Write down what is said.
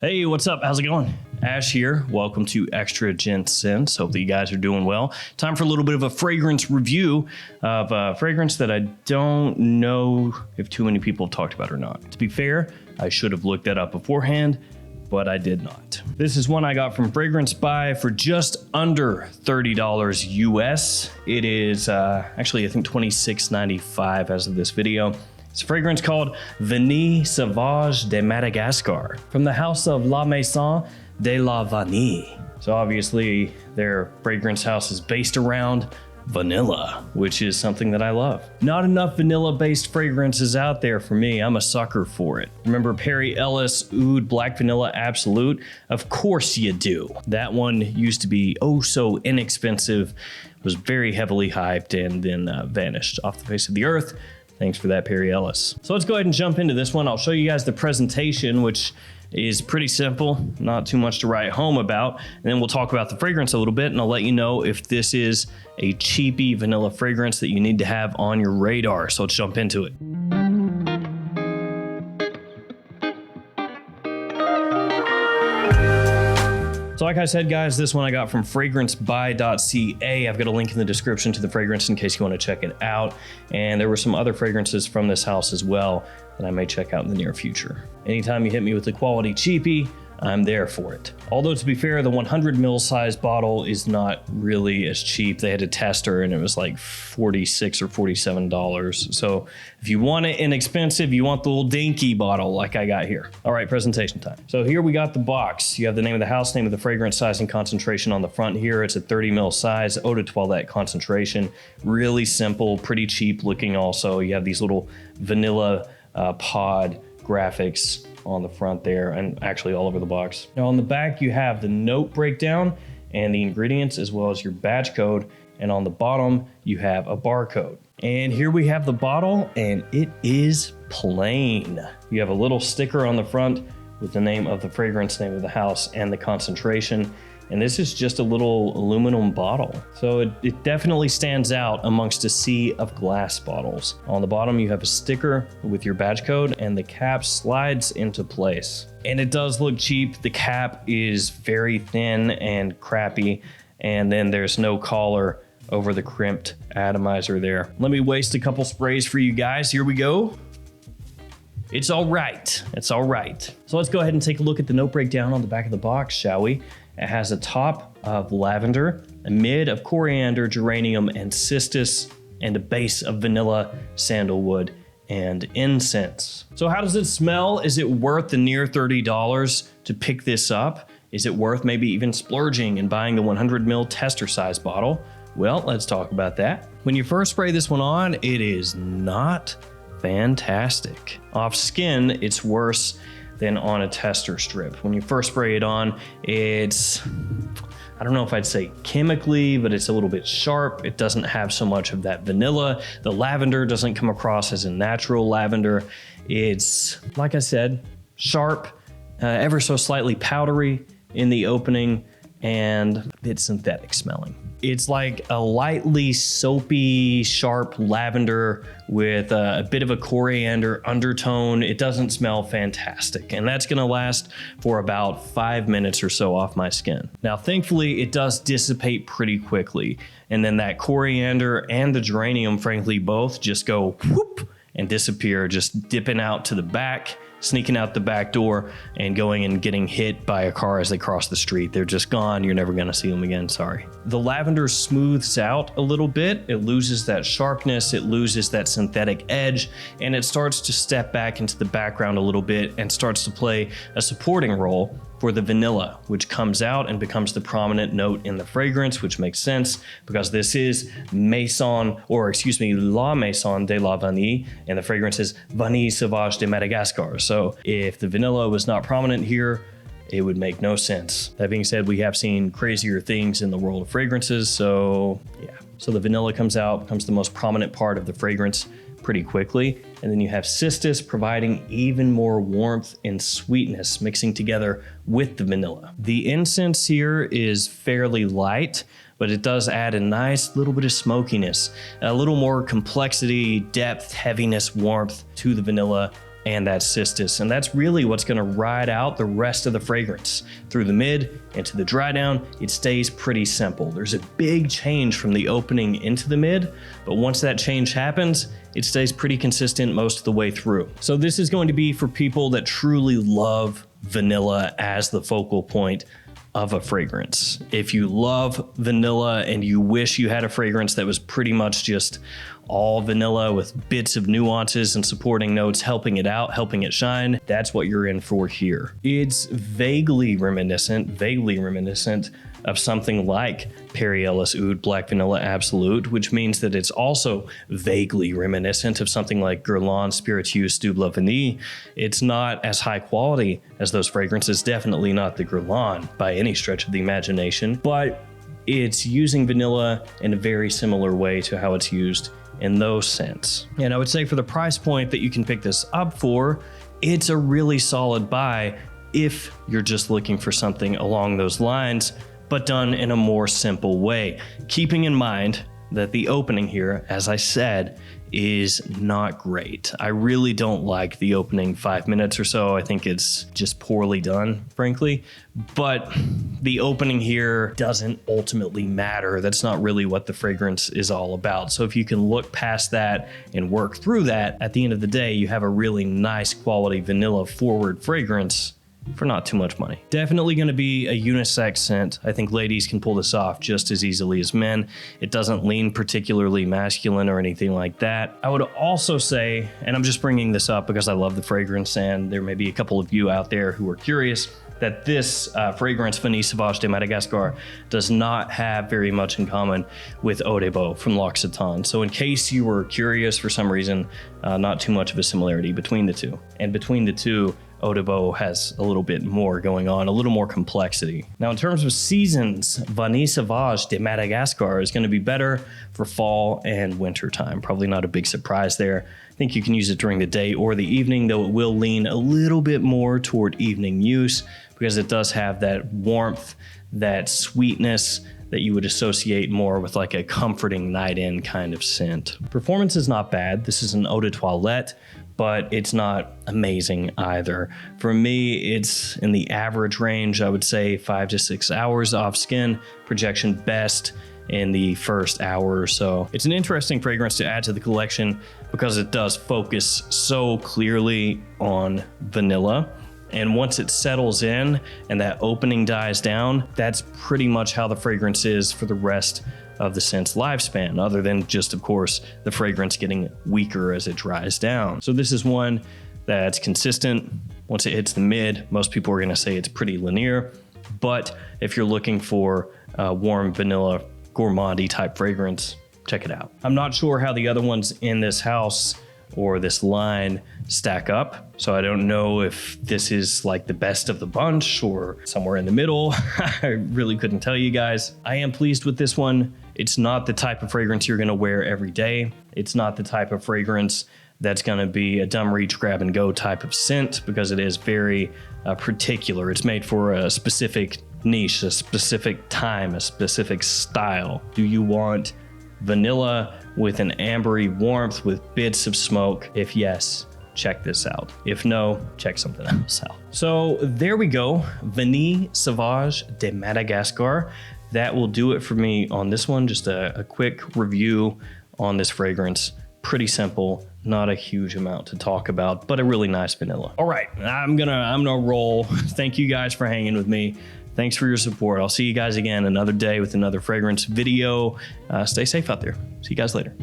Hey, what's up? How's it going? Ash here. Welcome to Extra Gents. Hope that you guys are doing well. Time for a little bit of a fragrance review of a fragrance that I don't know if too many people have talked about or not. To be fair, I should have looked that up beforehand, but I did not. This is one I got from Fragrance Buy for just under $30 US. It is actually, I think $26.95 as of this video. It's a fragrance called Vanille Sauvage de Madagascar from the house of La Maison de la Vanille. So obviously their fragrance house is based around vanilla, which is something that I love. Not enough vanilla-based fragrances out there for me. I'm a sucker for it. Remember Perry Ellis Oud Black Vanilla Absolute? Of course you do. That one used to be oh so inexpensive, was very heavily hyped, and then vanished off the face of the earth. Thanks for that, Perry Ellis. So let's go ahead and jump into this one. I'll show you guys the presentation, which is pretty simple, not too much to write home about. And then we'll talk about the fragrance a little bit, and I'll let you know if this is a cheapy vanilla fragrance that you need to have on your radar. So let's jump into it. So like I said, guys, this one I got from fragrancebuy.ca. I've got a link in the description to the fragrance in case you want to check it out. And there were some other fragrances from this house as well that I may check out in the near future. Anytime you hit me with the quality cheapie, I'm there for it. Although to be fair, the 100 ml size bottle is not really as cheap. They had a tester and it was like $46 or $47. So if you want it inexpensive, you want the little dinky bottle like I got here. All right, presentation time. So here we got the box. You have the name of the house, name of the fragrance, size and concentration on the front here. It's a 30 ml size, 0 to 12 concentration. Really simple, pretty cheap looking also. You have these little vanilla pod graphics on the front there and actually all over the box. Now on the back you have the note breakdown and the ingredients as well as your batch code, and on the bottom you have a barcode. And here we have the bottle and it is plain. You have a little sticker on the front with the name of the fragrance, name of the house, and the concentration. And this is just a little aluminum bottle. So it definitely stands out amongst a sea of glass bottles. On the bottom, you have a sticker with your badge code and the cap slides into place. And it does look cheap. The cap is very thin and crappy. And then there's no collar over the crimped atomizer there. Let me waste a couple sprays for you guys. Here we go. It's all right. It's all right. So let's go ahead and take a look at the note breakdown on the back of the box, shall we? It has a top of lavender, a mid of coriander, geranium, and cistus, and a base of vanilla, sandalwood, and incense. So how does it smell? Is it worth the near $30 to pick this up? Is it worth maybe even splurging and buying the 100 ml tester size bottle? Well, let's talk about that. When you first spray this one on, it is not fantastic. Off skin, it's worse than on a tester strip. When you first spray it on, it's, I don't know if I'd say chemically, but it's a little bit sharp. It doesn't have so much of that vanilla. The lavender doesn't come across as a natural lavender. It's, like I said, sharp, ever so slightly powdery in the opening, and a bit synthetic smelling. It's like a lightly soapy, sharp lavender with a bit of a coriander undertone. It doesn't smell fantastic, and that's gonna last for about 5 minutes or so off my skin. Now, thankfully, it does dissipate pretty quickly, and then that coriander and the geranium, frankly, both just go whoop and disappear, just dipping out to the back, sneaking out the back door and going and getting hit by a car as they cross the street. They're just gone. You're never gonna see them again, sorry. The lavender smooths out a little bit. It loses that sharpness, it loses that synthetic edge, and it starts to step back into the background a little bit and starts to play a supporting role for the vanilla, which comes out and becomes the prominent note in the fragrance, which makes sense because this is La Maison de la Vanille, and the fragrance is Vanille Sauvage de Madagascar. So if the vanilla was not prominent here, it would make no sense. That being said, we have seen crazier things in the world of fragrances, so yeah. So the vanilla comes out, becomes the most prominent part of the fragrance pretty quickly. And then you have cistus providing even more warmth and sweetness mixing together with the vanilla. The incense here is fairly light, but it does add a nice little bit of smokiness, a little more complexity, depth, heaviness, warmth to the vanilla and that cistus. And that's really what's gonna ride out the rest of the fragrance. Through the mid into the dry down, it stays pretty simple. There's a big change from the opening into the mid, but once that change happens, it stays pretty consistent most of the way through. So this is going to be for people that truly love vanilla as the focal point of a fragrance. If you love vanilla and you wish you had a fragrance that was pretty much just all vanilla with bits of nuances and supporting notes helping it out, helping it shine, that's what you're in for here. It's vaguely reminiscent of something like Perry Ellis Oud Black Vanilla Absolute, which means that it's also vaguely reminiscent of something like Guerlain Spiritueux Double Vanille. It's not as high quality as those fragrances, definitely not the Guerlain by any stretch of the imagination, but it's using vanilla in a very similar way to how it's used in those scents. And I would say for the price point that you can pick this up for, it's a really solid buy if you're just looking for something along those lines, but done in a more simple way. Keeping in mind that the opening here, as I said, is not great. I really don't like the opening 5 minutes or so. I think it's just poorly done, frankly. But the opening here doesn't ultimately matter. That's not really what the fragrance is all about. So if you can look past that and work through that, at the end of the day, you have a really nice quality vanilla forward fragrance for not too much money. Definitely going to be a unisex scent. I think ladies can pull this off just as easily as men. It doesn't lean particularly masculine or anything like that. I would also say, and I'm just bringing this up because I love the fragrance and there may be a couple of you out there who are curious, that this fragrance, Vanille Sauvage de Madagascar, does not have very much in common with Eau de Beau from L'Occitane. So in case you were curious for some reason, not too much of a similarity between the two. And between the two, Eau de Beau has a little bit more going on, a little more complexity. Now, in terms of seasons, Vanille Sauvage de Madagascar is going to be better for fall and winter time. Probably not a big surprise there. I think you can use it during the day or the evening, though it will lean a little bit more toward evening use because it does have that warmth, that sweetness that you would associate more with like a comforting night in kind of scent. Performance is not bad. This is an eau de toilette, but it's not amazing either. For me, it's in the average range. I would say 5 to 6 hours off skin, projection best in the first hour or so. It's an interesting fragrance to add to the collection because it does focus so clearly on vanilla. And once it settles in and that opening dies down, that's pretty much how the fragrance is for the rest of the scent's lifespan, other than just, of course, the fragrance getting weaker as it dries down. So this is one that's consistent. Once it hits the mid, most people are gonna say it's pretty linear, but if you're looking for a warm vanilla gourmandy type fragrance, check it out. I'm not sure how the other ones in this house or this line stack up. So I don't know if this is like the best of the bunch or somewhere in the middle. I really couldn't tell you guys. I am pleased with this one. It's not the type of fragrance you're gonna wear every day. It's not the type of fragrance that's gonna be a dumb reach, grab and go type of scent because it is very particular. It's made for a specific niche, a specific time, a specific style. Do you want vanilla with an ambery warmth with bits of smoke? If yes, check this out. If no, check something else out. So there we go, Vanille Sauvage de Madagascar. That will do it for me on this one. Just a quick review on this fragrance. Pretty simple, not a huge amount to talk about, but a really nice vanilla. All right, I'm gonna roll. Thank you guys for hanging with me. Thanks for your support. I'll see you guys again another day with another fragrance video. Stay safe out there. See you guys later.